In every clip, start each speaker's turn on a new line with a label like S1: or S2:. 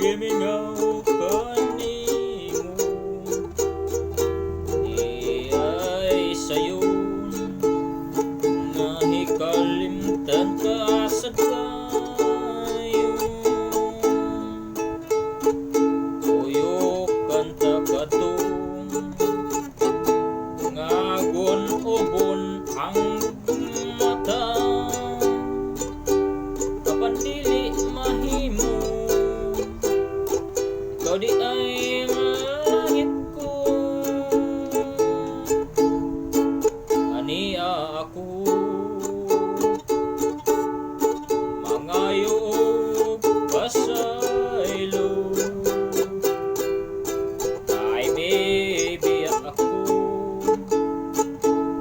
S1: gimingaw kanimo, di ay sayo nahikalimtan ka sa kayo. Uyok kanta katong ngagon ubon ang mata, kapan dili mahimo ikaw di ay langit ko. Ania ako mangayo pasaylo, ay baby ako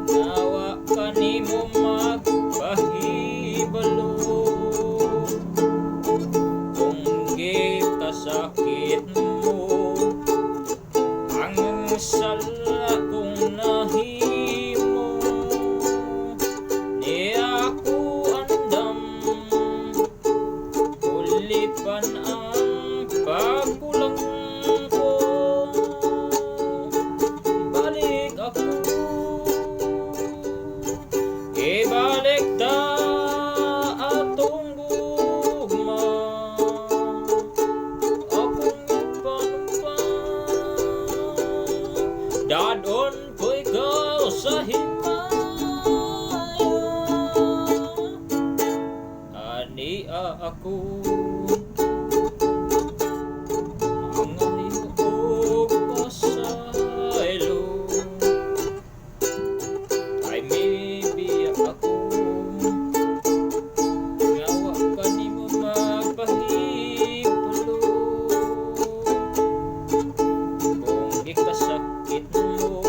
S1: nawa kanimo magpahibalo. Kung gitasakit mo ang sala kong nahimo, di ako andam ulipan ang pagkulang ko. Ibalik ako, ibalik ta atong gugma, akong ipanumpang dadon ko ikaw sa himaya. Ania ako mangayo og pasaylo, ay maybe ako ngawa kanimo magpahibalo. Kung ikasakit mo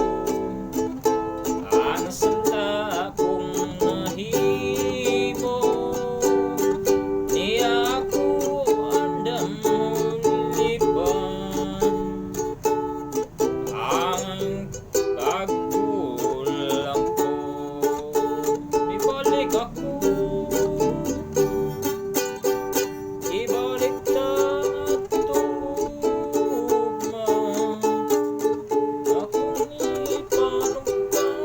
S1: ang sala kong nahimo, di ako andam lipan ang pagkulang ko. Ibalik ako, ibalik ta atong gugma, akong ipanumpang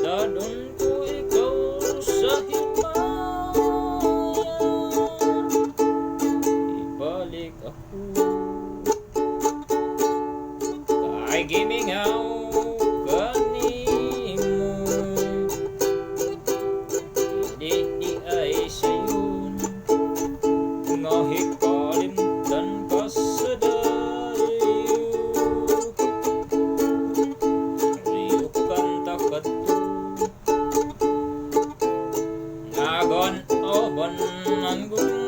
S1: dadon ko ikaw sa himaya. Ibalik ako, kay gimingaw kanimo, di ay sayon nahikalimtan ka sa dayo. Uyok kanta katong ngagon ubon ang gugma,